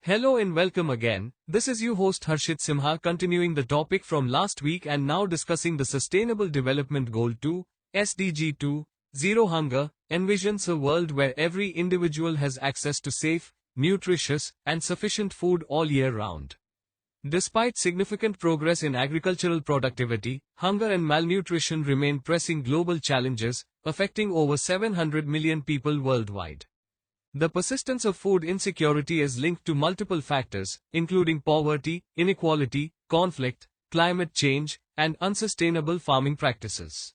Hello and welcome again. This is your host Harshit Simha, continuing the topic from last week and now discussing the Sustainable Development Goal 2, SDG 2, Zero Hunger, envisions a world where every individual has access to safe, nutritious, and sufficient food all year round. Despite significant progress in agricultural productivity, hunger and malnutrition remain pressing global challenges, affecting over 700 million people worldwide. The persistence of food insecurity is linked to multiple factors, including poverty, inequality, conflict, climate change, and unsustainable farming practices.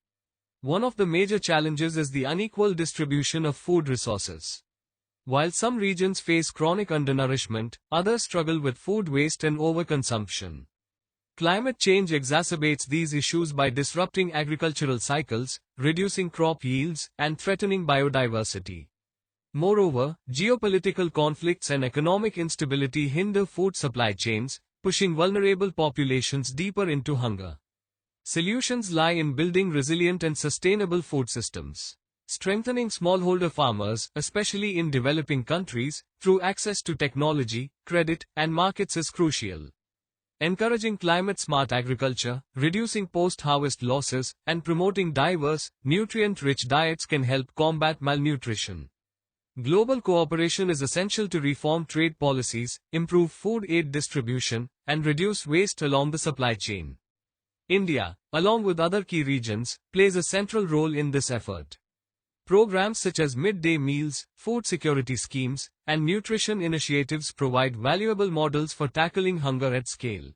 One of the major challenges is the unequal distribution of food resources. While some regions face chronic undernourishment, others struggle with food waste and overconsumption. Climate change exacerbates these issues by disrupting agricultural cycles, reducing crop yields, and threatening biodiversity. Moreover, geopolitical conflicts and economic instability hinder food supply chains, pushing vulnerable populations deeper into hunger. Solutions lie in building resilient and sustainable food systems. Strengthening smallholder farmers, especially in developing countries, through access to technology, credit, and markets is crucial. Encouraging climate-smart agriculture, reducing post-harvest losses, and promoting diverse, nutrient-rich diets can help combat malnutrition. Global cooperation is essential to reform trade policies, improve food aid distribution, and reduce waste along the supply chain. India, along with other key regions, plays a central role in this effort. Programs such as midday meals, food security schemes, and nutrition initiatives provide valuable models for tackling hunger at scale.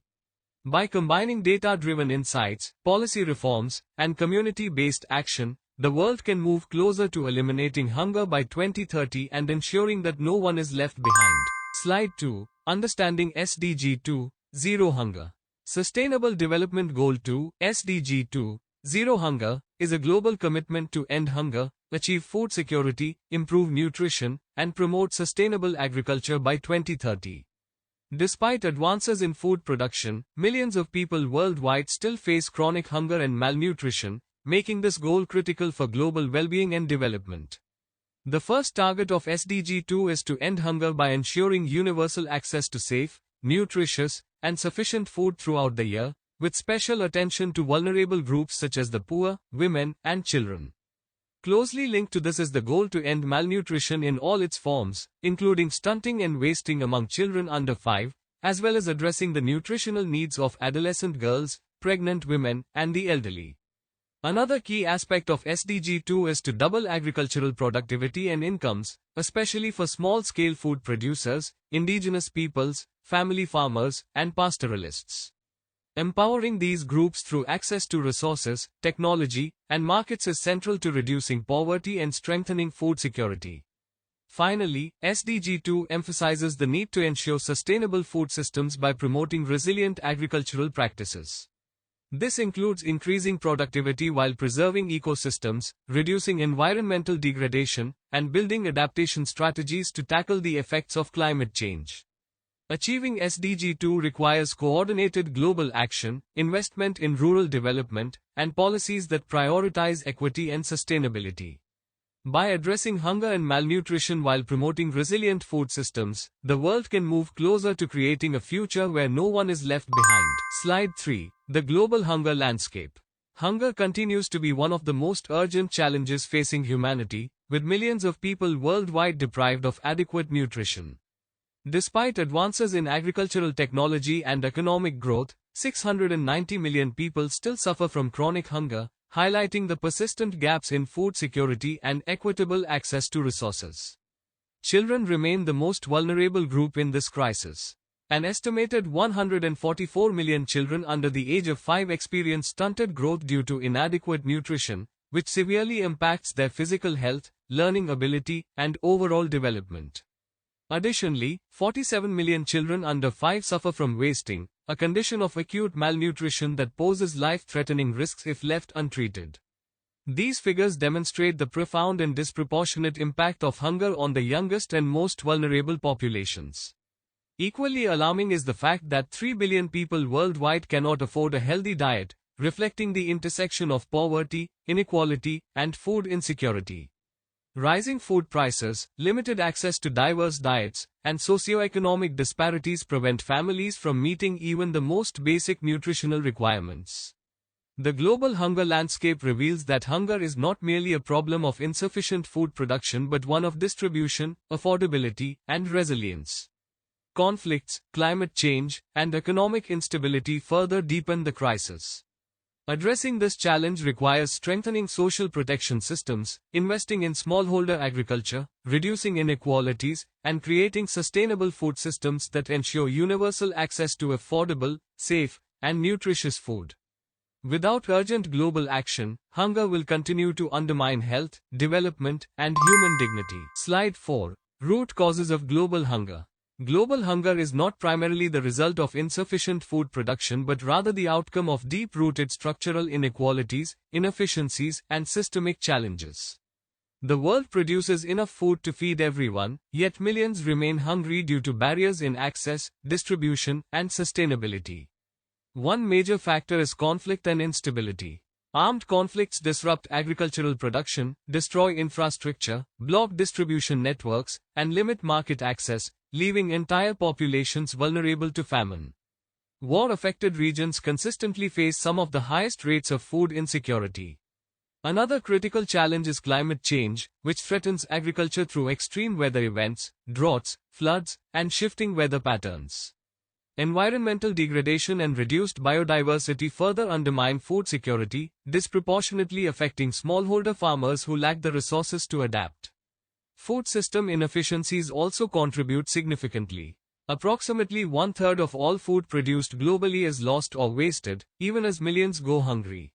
By combining data-driven insights, policy reforms, and community-based action, the world can move closer to eliminating hunger by 2030 and ensuring that no one is left behind. Slide 2. Understanding SDG 2, Zero Hunger. Sustainable Development Goal 2, SDG 2, Zero Hunger, is a global commitment to end hunger, achieve food security, improve nutrition, and promote sustainable agriculture by 2030. Despite advances in food production, millions of people worldwide still face chronic hunger and malnutrition, making this goal critical for global well-being and development. The first target of SDG 2 is to end hunger by ensuring universal access to safe, nutritious, and sufficient food throughout the year, with special attention to vulnerable groups such as the poor, women, and children. Closely linked to this is the goal to end malnutrition in all its forms, including stunting and wasting among children under 5, as well as addressing the nutritional needs of adolescent girls, pregnant women, and the elderly. Another key aspect of SDG 2 is to double agricultural productivity and incomes, especially for small-scale food producers, indigenous peoples, family farmers, and pastoralists. Empowering these groups through access to resources, technology, and markets is central to reducing poverty and strengthening food security. Finally, SDG 2 emphasizes the need to ensure sustainable food systems by promoting resilient agricultural practices. This includes increasing productivity while preserving ecosystems, reducing environmental degradation, and building adaptation strategies to tackle the effects of climate change. Achieving SDG 2 requires coordinated global action, investment in rural development, and policies that prioritize equity and sustainability. By addressing hunger and malnutrition while promoting resilient food systems, the world can move closer to creating a future where no one is left behind. Slide 3. The global hunger landscape. Hunger continues to be one of the most urgent challenges facing humanity, with millions of people worldwide deprived of adequate nutrition. Despite advances in agricultural technology and economic growth, 690 million people still suffer from chronic hunger, highlighting the persistent gaps in food security and equitable access to resources. Children remain the most vulnerable group in this crisis. An estimated 144 million children under the age of 5 experience stunted growth due to inadequate nutrition, which severely impacts their physical health, learning ability, and overall development. Additionally, 47 million children under 5 suffer from wasting, a condition of acute malnutrition that poses life-threatening risks if left untreated. These figures demonstrate the profound and disproportionate impact of hunger on the youngest and most vulnerable populations. Equally alarming is the fact that 3 billion people worldwide cannot afford a healthy diet, reflecting the intersection of poverty, inequality, and food insecurity. Rising food prices, limited access to diverse diets, and socioeconomic disparities prevent families from meeting even the most basic nutritional requirements. The global hunger landscape reveals that hunger is not merely a problem of insufficient food production but one of distribution, affordability, and resilience. Conflicts, climate change, and economic instability further deepen the crisis. Addressing this challenge requires strengthening social protection systems, investing in smallholder agriculture, reducing inequalities, and creating sustainable food systems that ensure universal access to affordable, safe, and nutritious food. Without urgent global action, hunger will continue to undermine health, development, and human dignity. Slide 4. Root causes of global hunger. Global hunger is not primarily the result of insufficient food production but rather the outcome of deep-rooted structural inequalities, inefficiencies, and systemic challenges. The world produces enough food to feed everyone, yet millions remain hungry due to barriers in access, distribution, and sustainability. One major factor is conflict and instability. Armed conflicts disrupt agricultural production, destroy infrastructure, block distribution networks, and limit market access, leaving entire populations vulnerable to famine. War-affected regions consistently face some of the highest rates of food insecurity. Another critical challenge is climate change, which threatens agriculture through extreme weather events, droughts, floods, and shifting weather patterns. Environmental degradation and reduced biodiversity further undermine food security, disproportionately affecting smallholder farmers who lack the resources to adapt. Food system inefficiencies also contribute significantly. Approximately one-third of all food produced globally is lost or wasted, even as millions go hungry.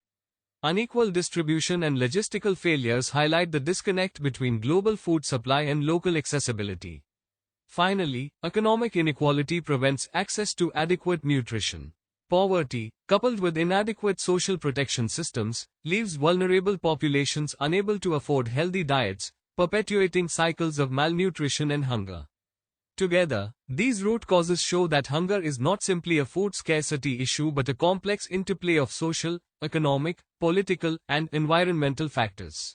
Unequal distribution and logistical failures highlight the disconnect between global food supply and local accessibility. Finally, economic inequality prevents access to adequate nutrition. Poverty, coupled with inadequate social protection systems, leaves vulnerable populations unable to afford healthy diets, perpetuating cycles of malnutrition and hunger. Together, these root causes show that hunger is not simply a food scarcity issue but a complex interplay of social, economic, political, and environmental factors.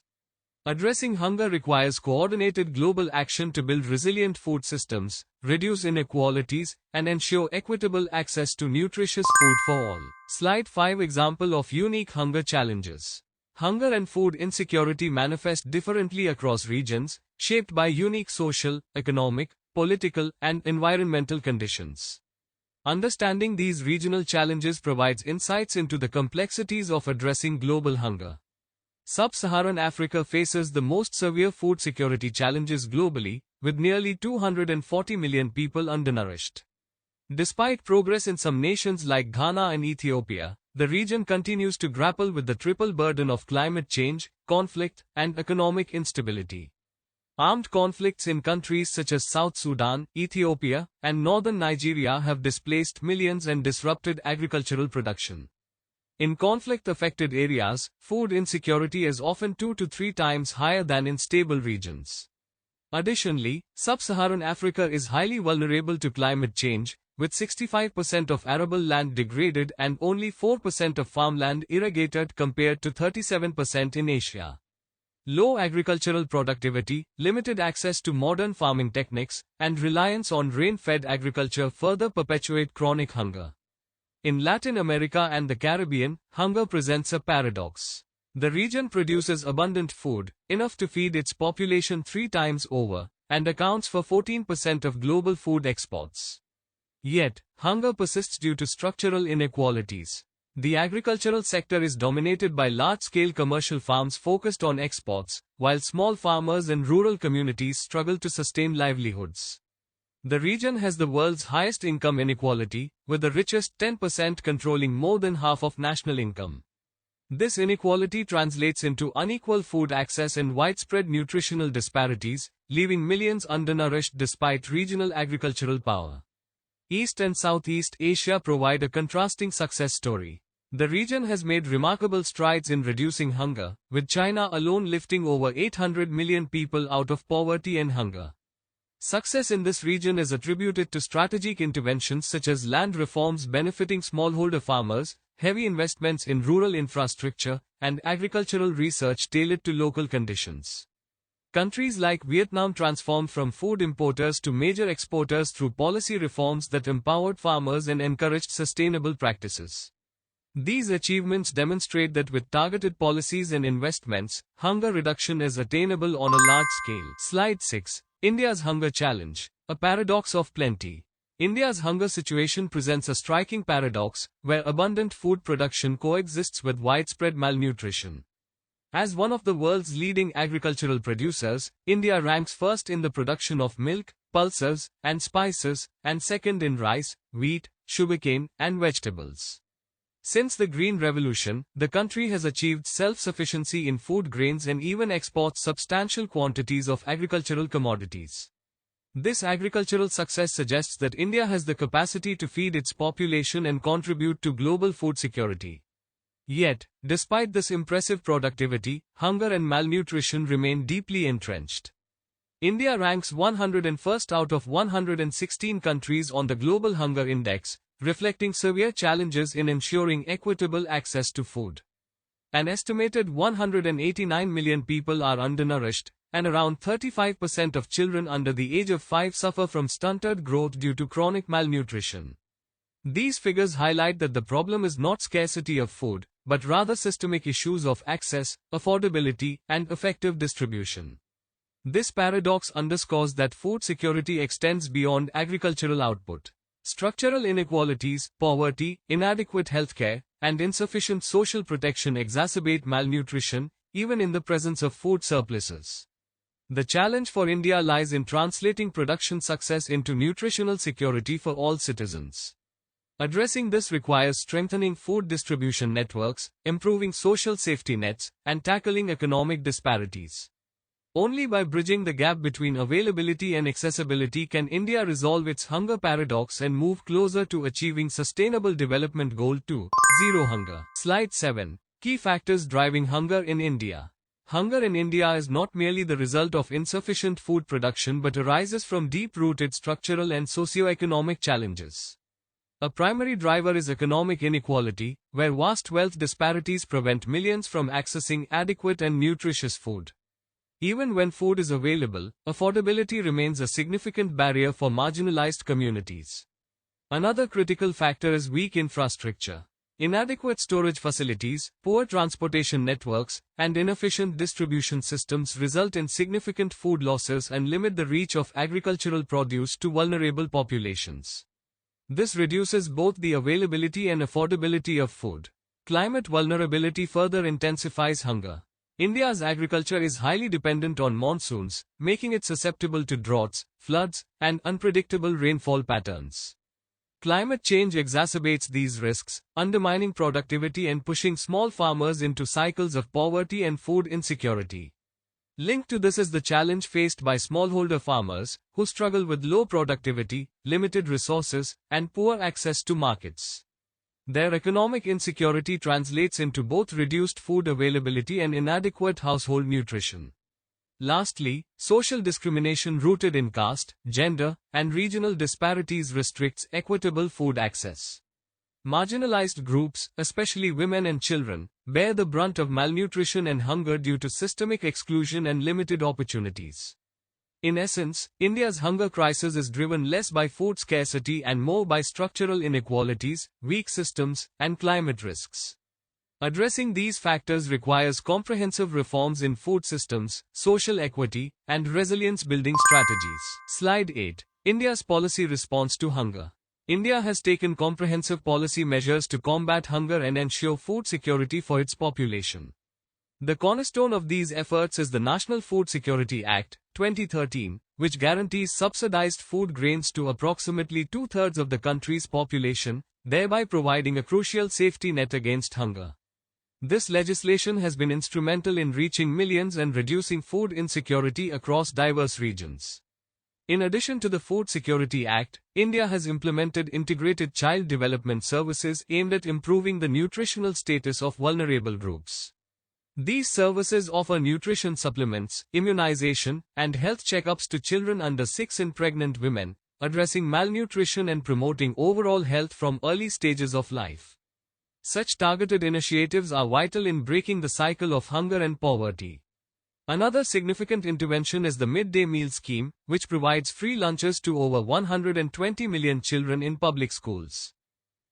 Addressing hunger requires coordinated global action to build resilient food systems, reduce inequalities, and ensure equitable access to nutritious food for all. Slide 5. Example of unique hunger challenges. Hunger and food insecurity manifest differently across regions, shaped by unique social, economic, political, and environmental conditions. Understanding these regional challenges provides insights into the complexities of addressing global hunger. Sub-Saharan Africa faces the most severe food security challenges globally, with nearly 240 million people undernourished. Despite progress in some nations like Ghana and Ethiopia, the region continues to grapple with the triple burden of climate change, conflict, and economic instability. Armed conflicts in countries such as South Sudan, Ethiopia, and northern Nigeria have displaced millions and disrupted agricultural production. In conflict-affected areas, food insecurity is often 2 to 3 times higher than in stable regions. Additionally, Sub-Saharan Africa is highly vulnerable to climate change, with 65% of arable land degraded and only 4% of farmland irrigated compared to 37% in Asia. Low agricultural productivity, limited access to modern farming techniques, and reliance on rain-fed agriculture further perpetuate chronic hunger. In Latin America and the Caribbean, hunger presents a paradox. The region produces abundant food, enough to feed its population 3 times over, and accounts for 14% of global food exports. Yet, hunger persists due to structural inequalities. The agricultural sector is dominated by large-scale commercial farms focused on exports, while small farmers and rural communities struggle to sustain livelihoods. The region has the world's highest income inequality, with the richest 10% controlling more than half of national income. This inequality translates into unequal food access and widespread nutritional disparities, leaving millions undernourished despite regional agricultural power. East and Southeast Asia provide a contrasting success story. The region has made remarkable strides in reducing hunger, with China alone lifting over 800 million people out of poverty and hunger. Success in this region is attributed to strategic interventions such as land reforms benefiting smallholder farmers, heavy investments in rural infrastructure, and agricultural research tailored to local conditions. Countries like Vietnam transformed from food importers to major exporters through policy reforms that empowered farmers and encouraged sustainable practices. These achievements demonstrate that with targeted policies and investments, hunger reduction is attainable on a large scale. Slide 6. India's Hunger Challenge. A paradox of plenty. India's hunger situation presents a striking paradox, where abundant food production coexists with widespread malnutrition. As one of the world's leading agricultural producers, India ranks first in the production of milk, pulses, and spices, and second in rice, wheat, sugarcane, and vegetables. Since the Green Revolution, the country has achieved self-sufficiency in food grains and even exports substantial quantities of agricultural commodities. This agricultural success suggests that India has the capacity to feed its population and contribute to global food security. Yet, despite this impressive productivity, hunger and malnutrition remain deeply entrenched. India ranks 101st out of 116 countries on the Global Hunger Index, reflecting severe challenges in ensuring equitable access to food. An estimated 189 million people are undernourished, and around 35% of children under the age of 5 suffer from stunted growth due to chronic malnutrition. These figures highlight that the problem is not scarcity of food, but rather systemic issues of access, affordability, and effective distribution. This paradox underscores that food security extends beyond agricultural output. Structural inequalities, poverty, inadequate healthcare, and insufficient social protection exacerbate malnutrition, even in the presence of food surpluses. The challenge for India lies in translating production success into nutritional security for all citizens. Addressing this requires strengthening food distribution networks, improving social safety nets, and tackling economic disparities. Only by bridging the gap between availability and accessibility can India resolve its hunger paradox and move closer to achieving Sustainable Development Goal 2, Zero Hunger. Slide 7. Key factors driving hunger in India. Hunger in India is not merely the result of insufficient food production but arises from deep-rooted structural and socio-economic challenges. A primary driver is economic inequality, where vast wealth disparities prevent millions from accessing adequate and nutritious food. Even when food is available, affordability remains a significant barrier for marginalized communities. Another critical factor is weak infrastructure. Inadequate storage facilities, poor transportation networks, and inefficient distribution systems result in significant food losses and limit the reach of agricultural produce to vulnerable populations. This reduces both the availability and affordability of food. Climate vulnerability further intensifies hunger. India's agriculture is highly dependent on monsoons, making it susceptible to droughts, floods, and unpredictable rainfall patterns. Climate change exacerbates these risks, undermining productivity and pushing small farmers into cycles of poverty and food insecurity. Linked to this is the challenge faced by smallholder farmers, who struggle with low productivity, limited resources, and poor access to markets. Their economic insecurity translates into both reduced food availability and inadequate household nutrition. Lastly, social discrimination rooted in caste, gender, and regional disparities restricts equitable food access. Marginalized groups, especially women and children, bear the brunt of malnutrition and hunger due to systemic exclusion and limited opportunities. In essence, India's hunger crisis is driven less by food scarcity and more by structural inequalities, weak systems, and climate risks. Addressing these factors requires comprehensive reforms in food systems, social equity, and resilience-building strategies. Slide 8. India's policy response to hunger. India has taken comprehensive policy measures to combat hunger and ensure food security for its population. The cornerstone of these efforts is the National Food Security Act, 2013, which guarantees subsidized food grains to approximately two-thirds of the country's population, thereby providing a crucial safety net against hunger. This legislation has been instrumental in reaching millions and reducing food insecurity across diverse regions. In addition to the Food Security Act, India has implemented integrated child development services aimed at improving the nutritional status of vulnerable groups. These services offer nutrition supplements, immunization, and health checkups to children under 6 and pregnant women, addressing malnutrition and promoting overall health from early stages of life. Such targeted initiatives are vital in breaking the cycle of hunger and poverty. Another significant intervention is the midday meal scheme, which provides free lunches to over 120 million children in public schools.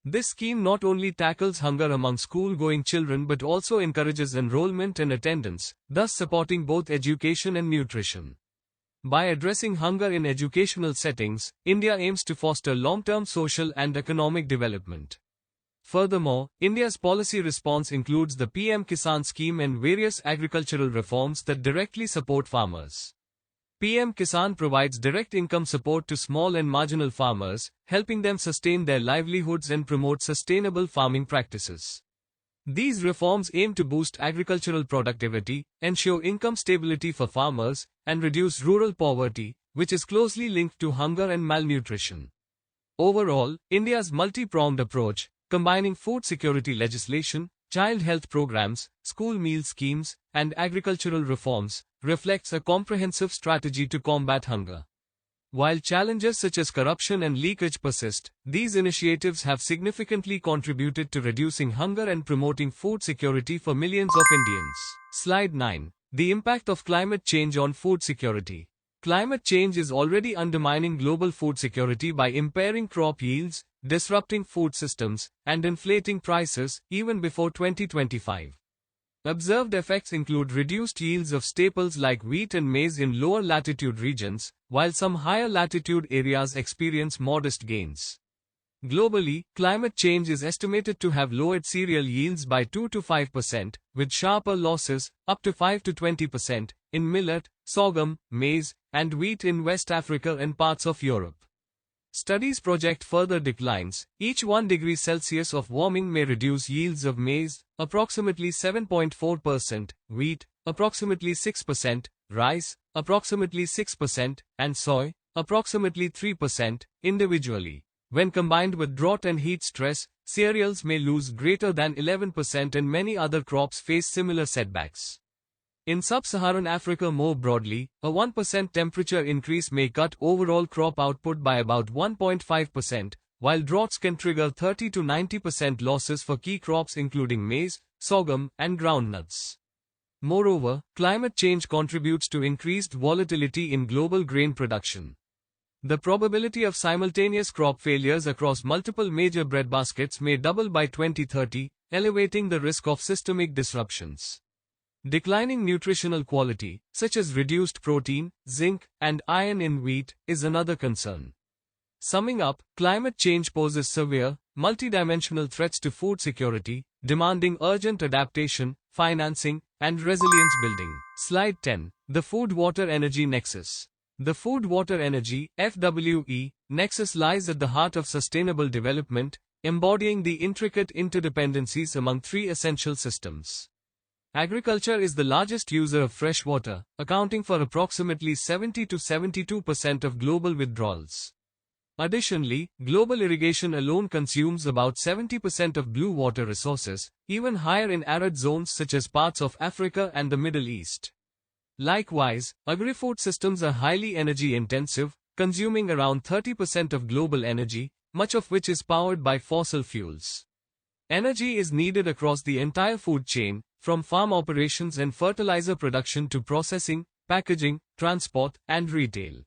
This scheme not only tackles hunger among school-going children but also encourages enrollment and attendance, thus supporting both education and nutrition. By addressing hunger in educational settings, India aims to foster long-term social and economic development. Furthermore, India's policy response includes the PM Kisan scheme and various agricultural reforms that directly support farmers. PM Kisan provides direct income support to small and marginal farmers, helping them sustain their livelihoods and promote sustainable farming practices. These reforms aim to boost agricultural productivity, ensure income stability for farmers, and reduce rural poverty, which is closely linked to hunger and malnutrition. Overall, India's multi-pronged approach, combining food security legislation, child health programs, school meal schemes, and agricultural reforms, reflects a comprehensive strategy to combat hunger. While challenges such as corruption and leakage persist, these initiatives have significantly contributed to reducing hunger and promoting food security for millions of Indians. Slide 9. The impact of climate change on food security. Climate change is already undermining global food security by impairing crop yields, disrupting food systems, and inflating prices, even before 2025. Observed effects include reduced yields of staples like wheat and maize in lower latitude regions, while some higher latitude areas experience modest gains. Globally, climate change is estimated to have lowered cereal yields by 2 to 5%, with sharper losses, up to 5 to 20%, in millet, sorghum, maize, and wheat in West Africa and parts of Europe. Studies project further declines. Each 1 degree Celsius of warming may reduce yields of maize, approximately 7.4%, wheat, approximately 6%, rice, approximately 6%, and soy, approximately 3%, individually. When combined with drought and heat stress, cereals may lose greater than 11% and many other crops face similar setbacks. In sub-Saharan Africa more broadly, a 1% temperature increase may cut overall crop output by about 1.5%, while droughts can trigger 30 to 90% losses for key crops including maize, sorghum, and groundnuts. Moreover, climate change contributes to increased volatility in global grain production. The probability of simultaneous crop failures across multiple major breadbaskets may double by 2030, elevating the risk of systemic disruptions. Declining nutritional quality, such as reduced protein, zinc, and iron in wheat, is another concern. Summing up, climate change poses severe, multidimensional threats to food security, demanding urgent adaptation, financing, and resilience building. Slide 10. The Food-Water-Energy Nexus. The Food-Water-Energy (FWE) Nexus lies at the heart of sustainable development, embodying the intricate interdependencies among three essential systems. Agriculture is the largest user of fresh water, accounting for approximately 70 to 72% of global withdrawals. Additionally, global irrigation alone consumes about 70% of blue water resources, even higher in arid zones such as parts of Africa and the Middle East. Likewise, agri-food systems are highly energy-intensive, consuming around 30% of global energy, much of which is powered by fossil fuels. Energy is needed across the entire food chain, from farm operations and fertilizer production to processing, packaging, transport, and retail.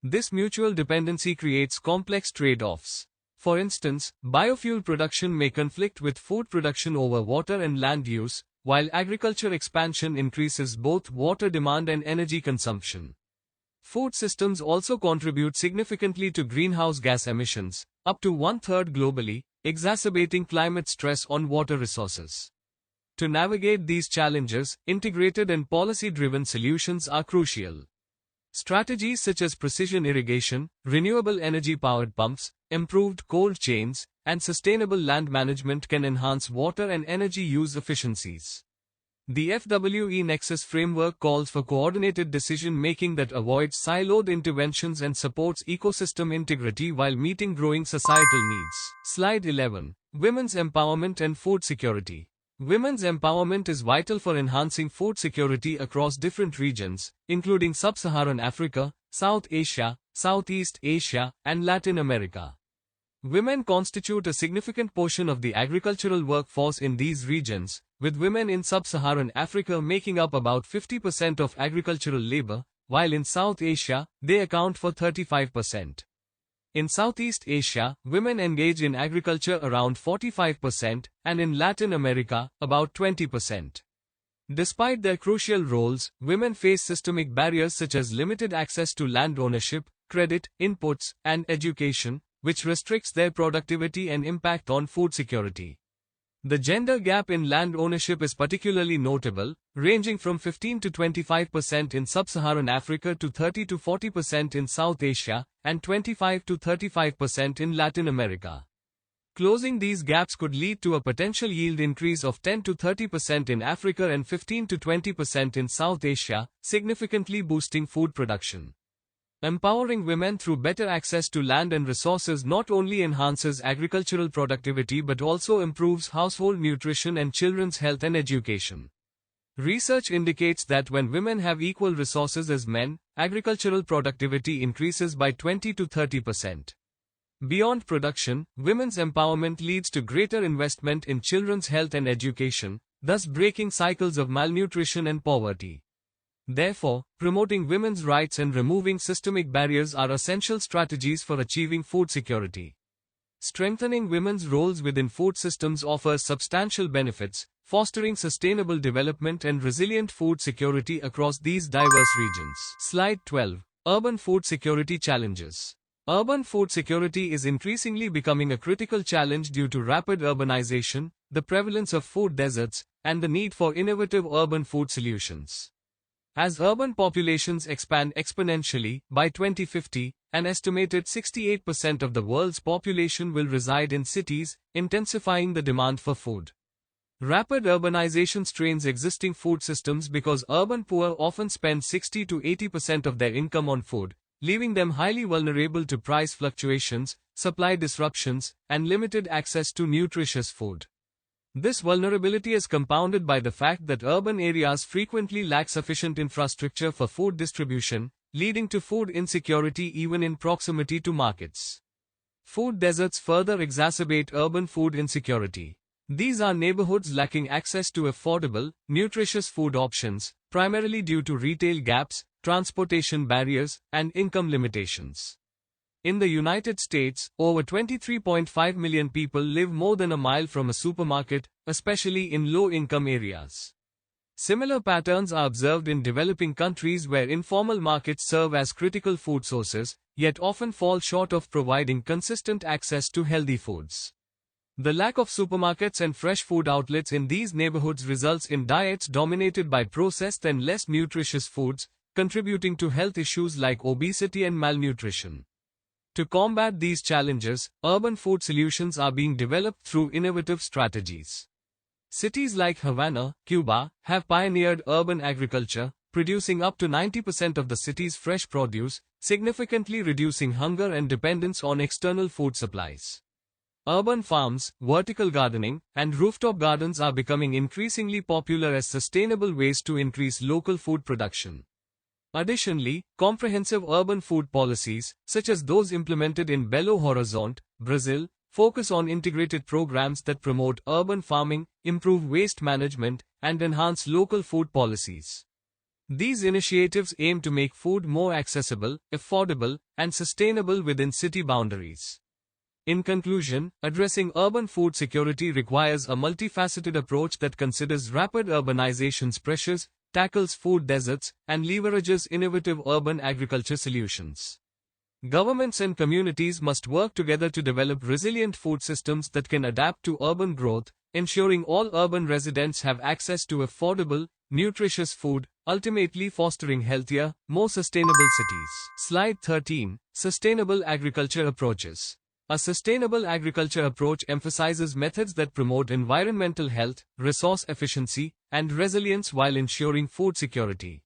This mutual dependency creates complex trade-offs. For instance, biofuel production may conflict with food production over water and land use, while agriculture expansion increases both water demand and energy consumption. Food systems also contribute significantly to greenhouse gas emissions, up to 1/3 globally, exacerbating climate stress on water resources. To navigate these challenges, integrated and policy-driven solutions are crucial. Strategies such as precision irrigation, renewable energy-powered pumps, improved cold chains, and sustainable land management can enhance water and energy use efficiencies. The FWE Nexus framework calls for coordinated decision-making that avoids siloed interventions and supports ecosystem integrity while meeting growing societal needs. Slide 11. Women's empowerment and food security. Women's empowerment is vital for enhancing food security across different regions, including Sub-Saharan Africa, South Asia, Southeast Asia, and Latin America. Women constitute a significant portion of the agricultural workforce in these regions, with women in sub-Saharan Africa making up about 50% of agricultural labor, while in South Asia, they account for 35%. In Southeast Asia, women engage in agriculture around 45%, and in Latin America, about 20%. Despite their crucial roles, women face systemic barriers such as limited access to land ownership, credit, inputs, and education, which restricts their productivity and impact on food security. The gender gap in land ownership is particularly notable, ranging from 15 to 25% in sub-Saharan Africa to 30 to 40% in South Asia, and 25 to 35% in Latin America. Closing these gaps could lead to a potential yield increase of 10 to 30% in Africa and 15 to 20% in South Asia, significantly boosting food production. Empowering women through better access to land and resources not only enhances agricultural productivity but also improves household nutrition and children's health and education. Research indicates that when women have equal resources as men, agricultural productivity increases by 20 to 30%. Beyond production, women's empowerment leads to greater investment in children's health and education, thus breaking cycles of malnutrition and poverty. Therefore, promoting women's rights and removing systemic barriers are essential strategies for achieving food security. Strengthening women's roles within food systems offers substantial benefits, fostering sustainable development and resilient food security across these diverse regions. Slide 12. Urban food security challenges. Urban food security is increasingly becoming a critical challenge due to rapid urbanization, the prevalence of food deserts, and the need for innovative urban food solutions. As urban populations expand exponentially, by 2050, an estimated 68% of the world's population will reside in cities, intensifying the demand for food. Rapid urbanization strains existing food systems because urban poor often spend 60 to 80% of their income on food, leaving them highly vulnerable to price fluctuations, supply disruptions, and limited access to nutritious food. This vulnerability is compounded by the fact that urban areas frequently lack sufficient infrastructure for food distribution, leading to food insecurity even in proximity to markets. Food deserts further exacerbate urban food insecurity. These are neighborhoods lacking access to affordable, nutritious food options, primarily due to retail gaps, transportation barriers, and income limitations. In the United States, over 23.5 million people live more than a mile from a supermarket, especially in low-income areas. Similar patterns are observed in developing countries where informal markets serve as critical food sources, yet often fall short of providing consistent access to healthy foods. The lack of supermarkets and fresh food outlets in these neighborhoods results in diets dominated by processed and less nutritious foods, contributing to health issues like obesity and malnutrition. To combat these challenges, urban food solutions are being developed through innovative strategies. Cities like Havana, Cuba, have pioneered urban agriculture, producing up to 90% of the city's fresh produce, significantly reducing hunger and dependence on external food supplies. Urban farms, vertical gardening, and rooftop gardens are becoming increasingly popular as sustainable ways to increase local food production. Additionally, comprehensive urban food policies, such as those implemented in Belo Horizonte, Brazil, focus on integrated programs that promote urban farming, improve waste management, and enhance local food policies. These initiatives aim to make food more accessible, affordable, and sustainable within city boundaries. In conclusion, addressing urban food security requires a multifaceted approach that considers rapid urbanization's pressures, tackles food deserts, and leverages innovative urban agriculture solutions. Governments and communities must work together to develop resilient food systems that can adapt to urban growth, ensuring all urban residents have access to affordable, nutritious food, ultimately fostering healthier, more sustainable cities. Slide 13. Sustainable agriculture approaches. A sustainable agriculture approach emphasizes methods that promote environmental health, resource efficiency, and resilience while ensuring food security.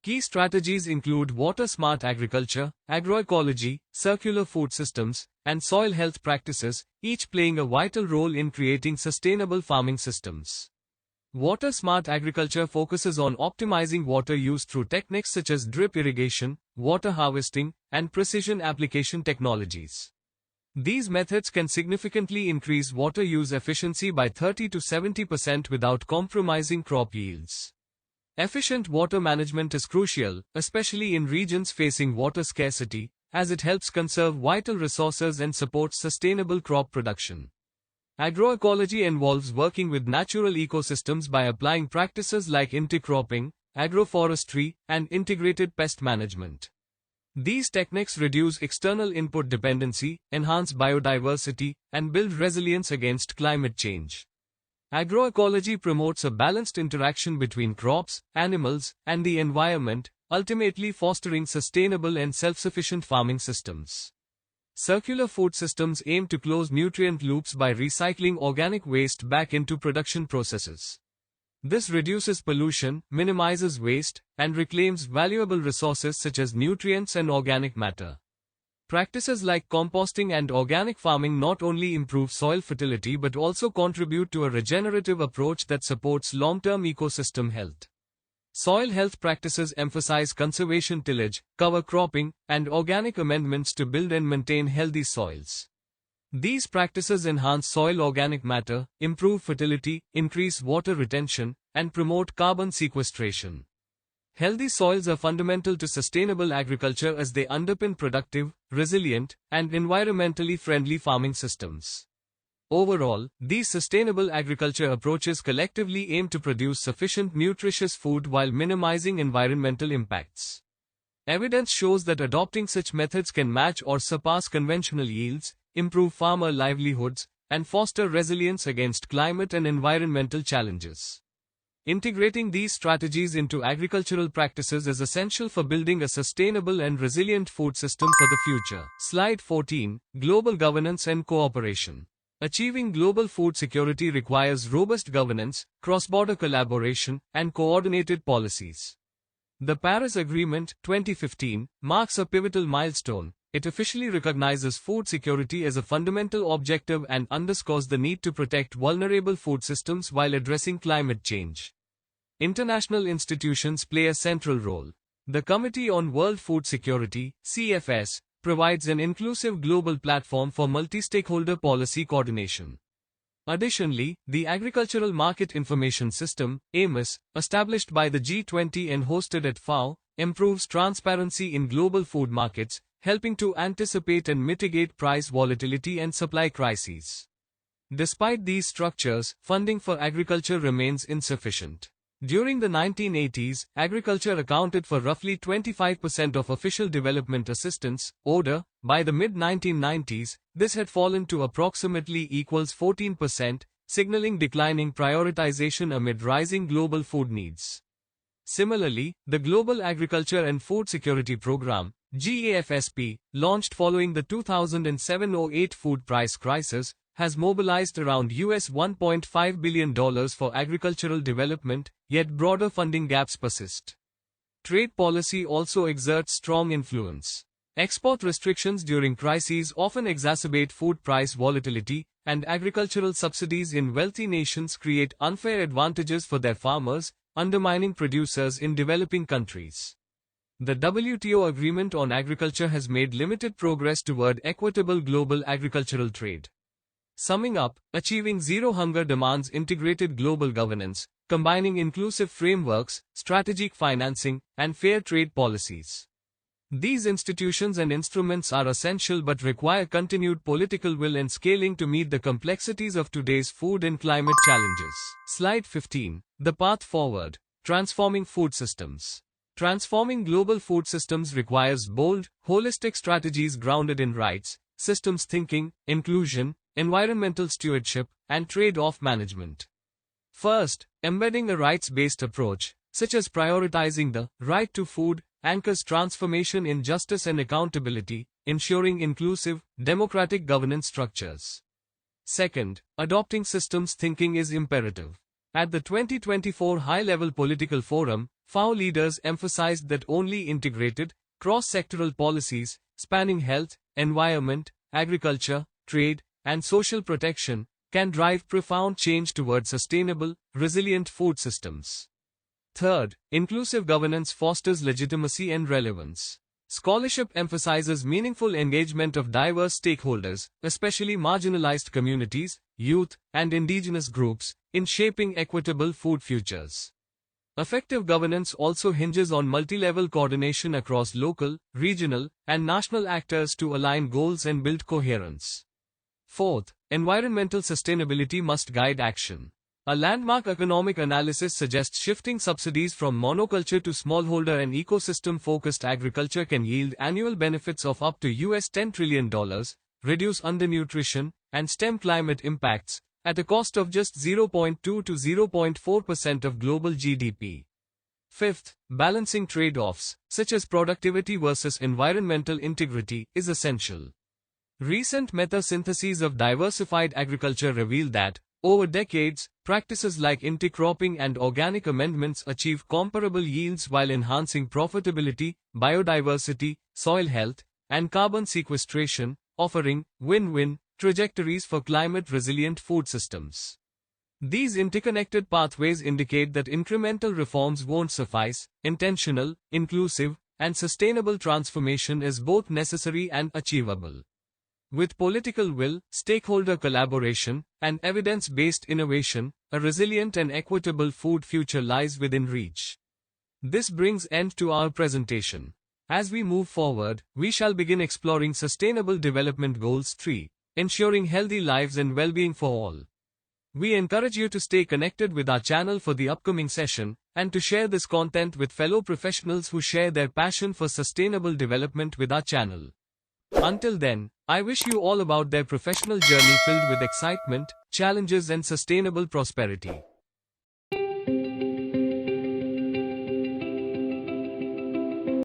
Key strategies include water-smart agriculture, agroecology, circular food systems, and soil health practices, each playing a vital role in creating sustainable farming systems. Water-smart agriculture focuses on optimizing water use through techniques such as drip irrigation, water harvesting, and precision application technologies. These methods can significantly increase water use efficiency by 30 to 70% without compromising crop yields. Efficient water management is crucial, especially in regions facing water scarcity, as it helps conserve vital resources and supports sustainable crop production. Agroecology involves working with natural ecosystems by applying practices like intercropping, agroforestry, and integrated pest management. These techniques reduce external input dependency, enhance biodiversity, and build resilience against climate change. Agroecology promotes a balanced interaction between crops, animals, and the environment, ultimately fostering sustainable and self-sufficient farming systems. Circular food systems aim to close nutrient loops by recycling organic waste back into production processes. This reduces pollution, minimizes waste, and reclaims valuable resources such as nutrients and organic matter. Practices like composting and organic farming not only improve soil fertility but also contribute to a regenerative approach that supports long-term ecosystem health. Soil health practices emphasize conservation tillage, cover cropping, and organic amendments to build and maintain healthy soils. These practices enhance soil organic matter, improve fertility, increase water retention, and promote carbon sequestration. Healthy soils are fundamental to sustainable agriculture as they underpin productive, resilient, and environmentally friendly farming systems. Overall, these sustainable agriculture approaches collectively aim to produce sufficient nutritious food while minimizing environmental impacts. Evidence shows that adopting such methods can match or surpass conventional yields, improve farmer livelihoods, and foster resilience against climate and environmental challenges. Integrating these strategies into agricultural practices is essential for building a sustainable and resilient food system for the future. Slide 14. Global governance and cooperation. Achieving global food security requires robust governance, cross-border collaboration, and coordinated policies. The Paris Agreement, 2015, marks a pivotal milestone. It officially recognizes food security as a fundamental objective and underscores the need to protect vulnerable food systems while addressing climate change. International institutions play a central role. The Committee on World Food Security, CFS, provides an inclusive global platform for multi-stakeholder policy coordination. Additionally, the Agricultural Market Information System, AMIS, established by the G20 and hosted at FAO, improves transparency in global food markets, helping to anticipate and mitigate price volatility and supply crises. Despite these structures, funding for agriculture remains insufficient. During the 1980s, agriculture accounted for roughly 25% of official development assistance, ODA. By the mid-1990s, this had fallen to approximately equals 14%, signaling declining prioritization amid rising global food needs. Similarly, the Global Agriculture and Food Security Program, GAFSP, launched following the 2007-08 food price crisis, has mobilized around $1.5 billion for agricultural development, yet broader funding gaps persist. Trade policy also exerts strong influence. Export restrictions during crises often exacerbate food price volatility, and agricultural subsidies in wealthy nations create unfair advantages for their farmers, undermining producers in developing countries. The WTO Agreement on Agriculture has made limited progress toward equitable global agricultural trade. Summing up, achieving zero hunger demands integrated global governance, combining inclusive frameworks, strategic financing, and fair trade policies. These institutions and instruments are essential but require continued political will and scaling to meet the complexities of today's food and climate challenges. Slide 15. The path forward. Transforming food systems. Transforming global food systems requires bold, holistic strategies grounded in rights, systems thinking, inclusion, environmental stewardship, and trade-off management. First, embedding a rights-based approach, such as prioritizing the right to food, anchors transformation in justice and accountability, ensuring inclusive, democratic governance structures. Second, adopting systems thinking is imperative. At the 2024 High-Level Political Forum, FAO leaders emphasized that only integrated, cross-sectoral policies, spanning health, environment, agriculture, trade, and social protection, can drive profound change toward sustainable, resilient food systems. Third, inclusive governance fosters legitimacy and relevance. Scholarship emphasizes meaningful engagement of diverse stakeholders, especially marginalized communities, youth, and indigenous groups, in shaping equitable food futures. Effective governance also hinges on multi-level coordination across local, regional, and national actors to align goals and build coherence. Fourth, environmental sustainability must guide action. A landmark economic analysis suggests shifting subsidies from monoculture to smallholder and ecosystem-focused agriculture can yield annual benefits of up to $10 trillion, reduce undernutrition, and stem climate impacts, at a cost of just 0.2 to 0.4% of global GDP. Fifth, balancing trade-offs, such as productivity versus environmental integrity, is essential. Recent meta-syntheses of diversified agriculture reveal that, over decades, practices like intercropping and organic amendments achieve comparable yields while enhancing profitability, biodiversity, soil health, and carbon sequestration, offering win-win trajectories for climate-resilient food systems. These interconnected pathways indicate that incremental reforms won't suffice. Intentional, inclusive, and sustainable transformation is both necessary and achievable. With political will, stakeholder collaboration, and evidence-based innovation, a resilient and equitable food future lies within reach. This brings end to our presentation. As we move forward, we shall begin exploring Sustainable Development Goals 3, ensuring healthy lives and well-being for all. We encourage you to stay connected with our channel for the upcoming session, and to share this content with fellow professionals who share their passion for sustainable development with our channel. Until then, I wish you all about their professional journey filled with excitement, challenges and sustainable prosperity.